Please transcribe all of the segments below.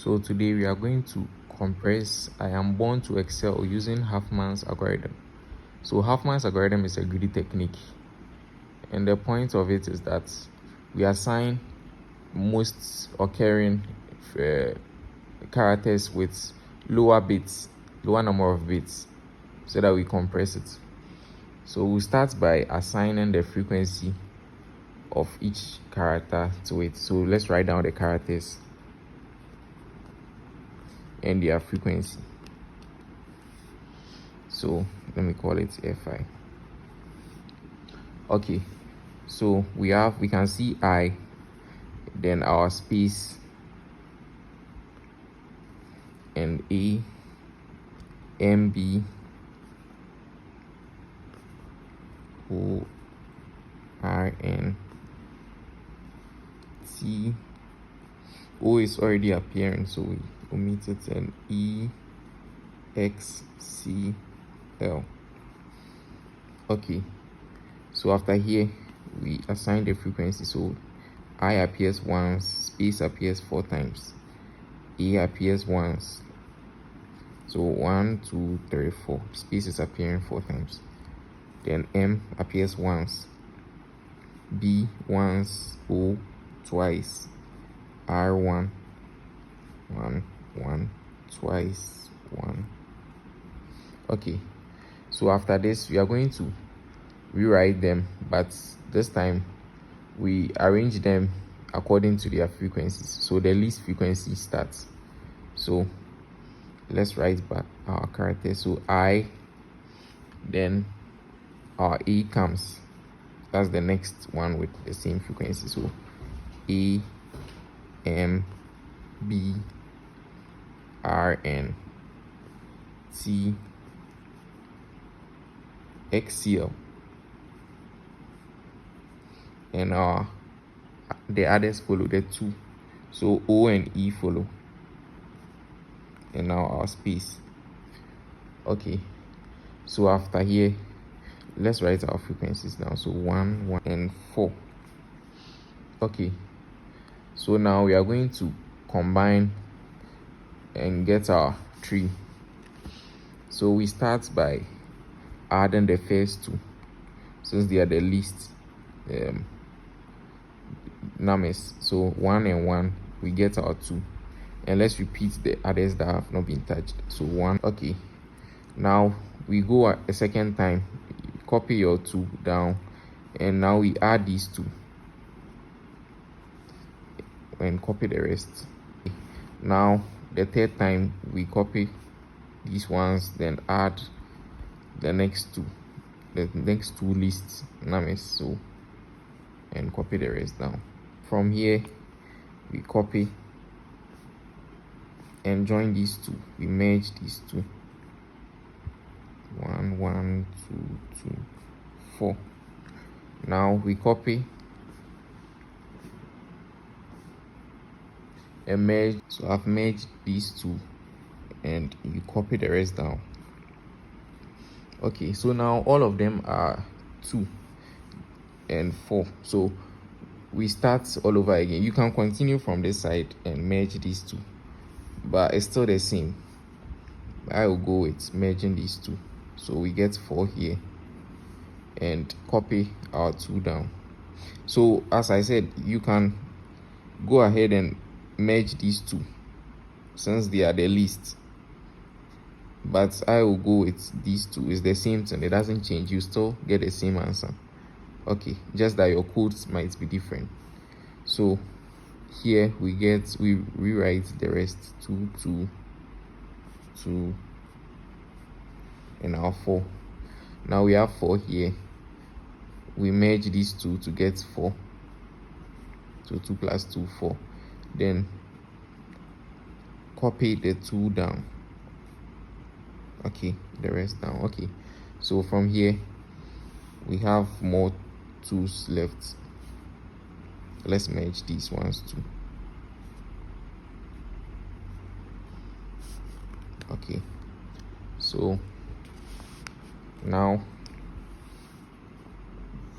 So today we are going to compress I am born to excel using Huffman's algorithm. So Huffman's algorithm is a greedy technique, and the point of it is that we assign most occurring characters with lower number of bits, so that we compress it. So we'll start by assigning the frequency of each character to it. So let's write down the characters and their frequency. So let me call it Fi. Okay, so we can see I, then our space, and A, M, B, O, R, N, T. O is already appearing, so we omit it, and E, X, C, L. Okay, so after here we assign the frequency. So I appears once, space appears 4 times, A appears once, so 1, 2, 3, 4. Space is appearing 4 times. Then M appears once, B once, O twice, R 1, 1, twice, 1. Okay, so after this we are going to rewrite them, but this time we arrange them according to their frequencies. So the least frequency starts. So let's write back our character. So I, then our A comes, that's the next one with the same frequency. So A, M, B, R, N, T, X, C, L, and the others follow, the 2. So O and E follow, and now our space. Okay, so after here let's write our frequencies now. So 1, 1, and 4. Okay, so now we are going to combine and get our tree. So we start by adding the first 2, since they are the least numbers. So 1 and 1, we get our 2, and let's repeat the others that have not been touched. So 1. Okay, now we go a second time, copy your 2 down, and now we add these 2 and copy the rest. Now the third time we copy these ones, then add the next 2 lists numbers, so, and copy the rest down. From here we copy and join these 2, we merge these 2, 1, 1, 2, 2, 4. Now we copy and merge. So I've merged these 2, and you copy the rest down. Okay, so now all of them are 2 and 4, so we start all over again. You can continue from this side and merge these 2, but it's still the same. I will go with merging these 2, so we get 4 here, and copy our 2 down. So as I said, you can go ahead and merge these 2 since they are the least, but I will go with these 2. It's the same thing, it doesn't change, you still get the same answer. Okay, just that your codes might be different. So here we rewrite the rest, 2, 2, 2, and now 4. Now we have 4 here, we merge these 2 to get 4. So 2 plus 2, 4. Then copy the 2 down. Okay, the rest down. Okay, so from here we have more 2s left. Let's merge these ones too. Okay, so now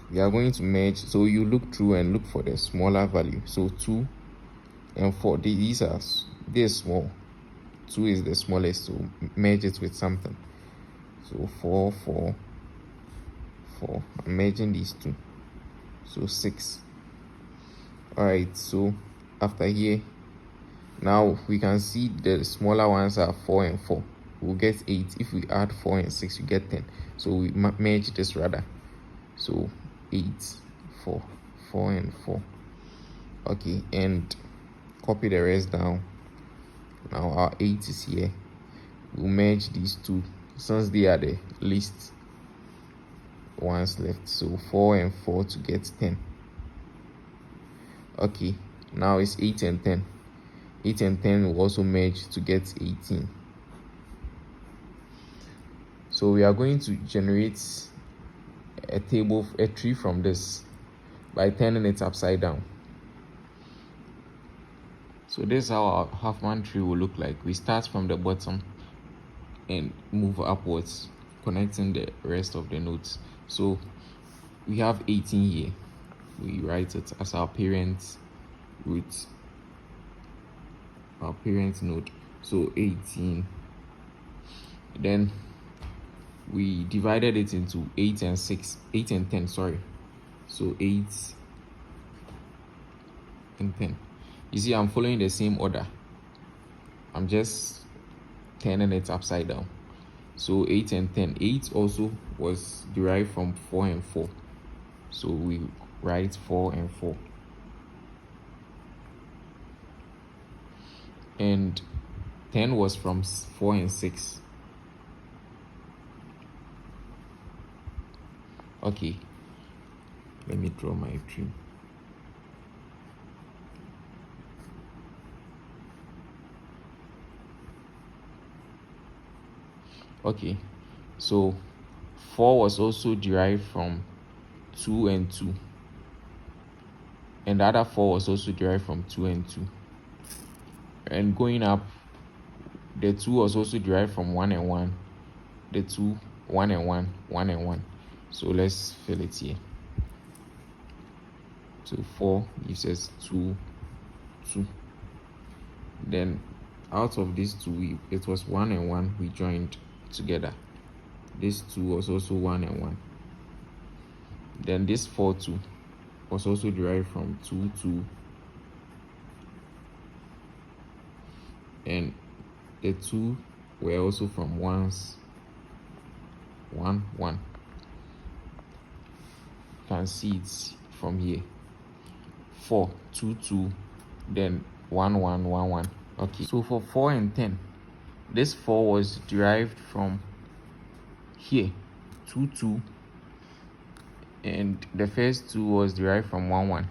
we are going to merge. So you look through and look for the smaller value. So 2 and 4, these are this is small. 2 is the smallest, so merge it with something. So 4, 4, 4. I'm merging these two. So 6. Alright, so after here, now we can see the smaller ones are 4 and 4. We'll get 8. If we add 4 and 6, we get 10. So we merge this rather. So 8, 4, 4 and 4. Okay, and copy the rest down. Now our 8 is here. We'll merge these two since they are the least ones left. So 4 and 4 to get 10. Okay, now it's 8 and 10. 8 and 10 will also merge to get 18. So we are going to generate a tree from this by turning it upside down. So this is how our Huffman tree will look like. We start from the bottom and move upwards, connecting the rest of the nodes. So we have 18 here. We write it as our parent root, our parent node. So 18. Then we divided it into 8 and 10, sorry. So 8 and 10. You see, I'm following the same order. I'm just turning it upside down. So 8 and 10. 8 also was derived from 4 and 4. So we write 4 and 4. And 10 was from 4 and 6. Okay, let me draw my tree. Okay, so 4 was also derived from 2 and 2. And the other 4 was also derived from 2 and 2. And going up, the 2 was also derived from 1 and 1. The 2, 1 and 1, 1 and 1. So let's fill it here. So 4 gives us 2, 2. Then out of these two, it was 1 and 1 we joined together. This 2 was also 1 and 1. Then this 4, 2 was also derived from 2, 2. And the 2 were also from 1s, 1, 1. You can see it from here. 4, 2, 2, then 1, 1, 1, 1. Okay, so for 4 and 10, this 4 was derived from here, 2, 2, and the first 2 was derived from 1, 1,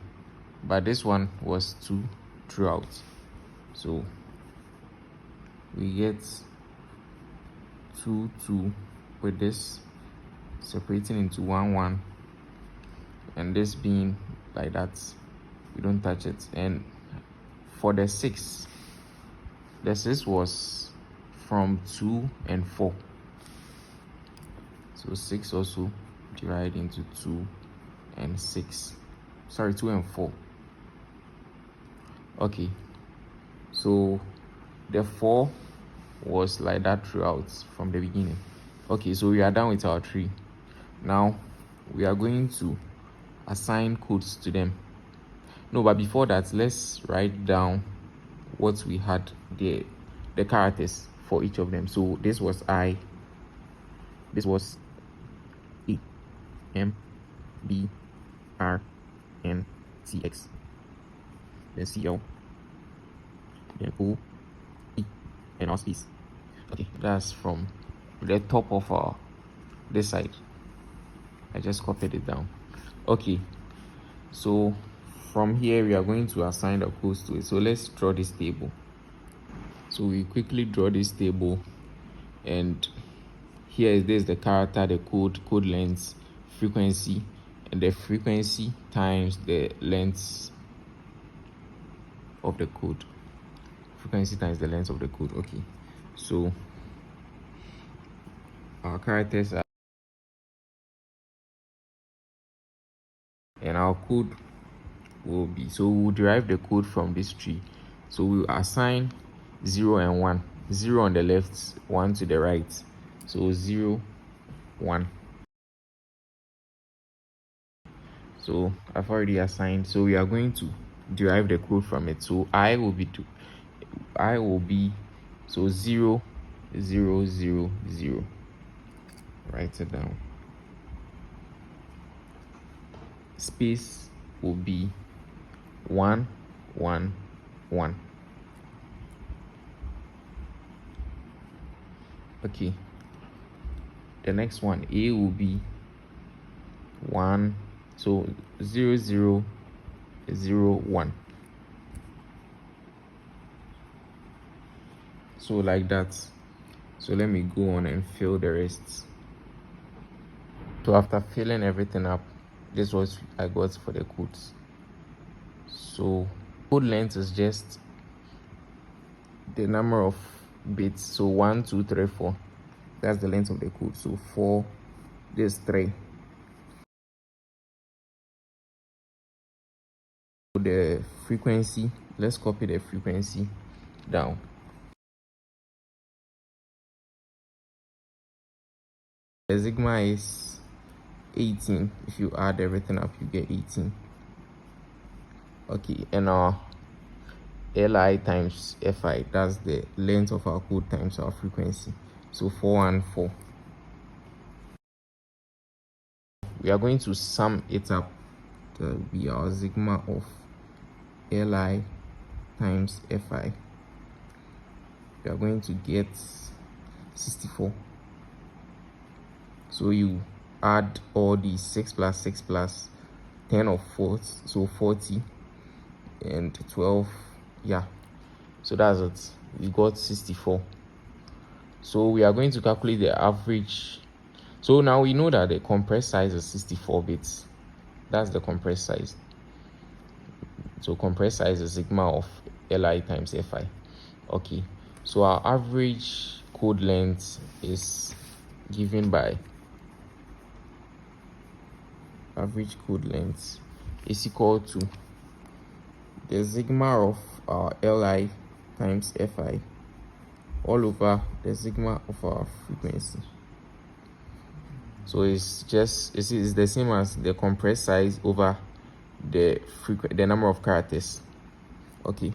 but this one was 2 throughout. So we get 2, 2 with this separating into 1, 1, and this being like that. We don't touch it. And for the 6 was from 2 and 4. So 6 also divided into 2 and 6. Sorry, 2 and 4. Okay, so the 4 was like that throughout from the beginning. Okay, so we are done with our tree. Now we are going to assign codes to them. No, but before that, let's write down what we had there, the characters for each of them. So this was I, this was E, M, B, R, N, C, X, then C, O, then O, E, and our space. Okay, that's from the top of this side. I just copied it down. Okay, so from here we are going to assign the codes to it. So let's draw this table. So we quickly draw this table, and here is the character, the code length, frequency, and the frequency times the length of the code. Frequency times the length of the code. Okay, so our characters are, and our code will be, so we'll derive the code from this tree. So we'll assign 0 and 1. 0 on the left, 1 to the right. So 0, 1. So I've already assigned. So we are going to derive the code from it. So I will be so 0, 0, 0, 0. Write it down. Space will be 1, 1, 1. Okay. The next one, A will be 1. So 0, 0, 0, 1. So like that. So let me go on and fill the rest. So after filling everything up, this was I got for the codes. So code length is just the number of bits. So 1, 2, 3, 4. That's the length of the code. So 4, this 3. The frequency, let's copy the frequency down. The sigma is 18. If you add everything up, you get 18. Okay, and our Li times Fi, that's the length of our code times our frequency. So 4 and 4. We are going to sum it up. That will be our sigma of Li times Fi. We are going to get 64. So you add all these 6 plus 6 plus 10 of 4, so 40, and 12. Yeah, so that's it. We got 64. So we are going to calculate the average. So now we know that the compressed size is 64 bits. That's the compressed size. So compressed size is sigma of Li times Fi. Okay, so our average code length is given by average code length is equal to the sigma of our Li times Fi all over the sigma of our frequency. So it's the same as the compressed size over the number of characters. Okay,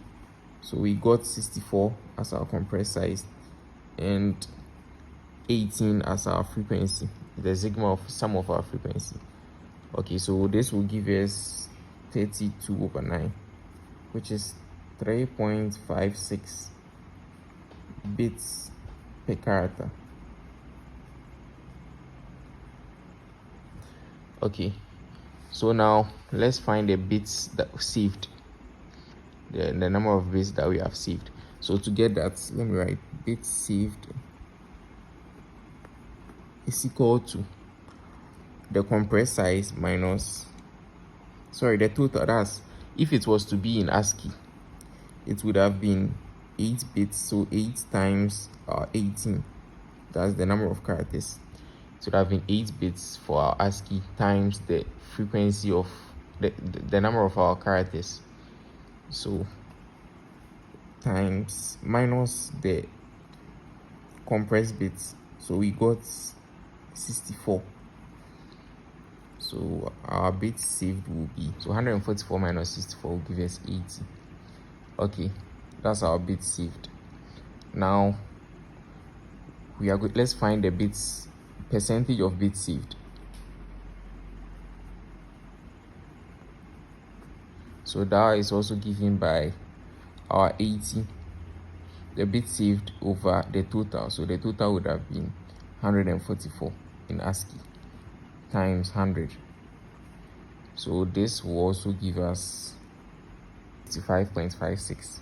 so we got 64 as our compressed size and 18 as our frequency, the sigma of sum of our frequency. Okay, so this will give us 32 over 9, which is 3.56 bits per character. Okay, so now let's find the bits that we saved, the number of bits that we have saved. So to get that, let me write bits saved is equal to the compressed size minus, the total. That's if it was to be in ASCII, it would have been 8 bits, so 8 times 18, that's the number of characters. So it would have been 8 bits for our ASCII times the frequency of the number of our characters, so times minus the compressed bits, so we got 64. So our bits saved will be, so 144 minus 64 will give us 80. Okay, that's our bits saved. Now we are good. Let's find the bits percentage of bits saved. So that is also given by our 80, the bits saved over the total. So the total would have been 144 in ASCII times 100. So this will also give us 65.56.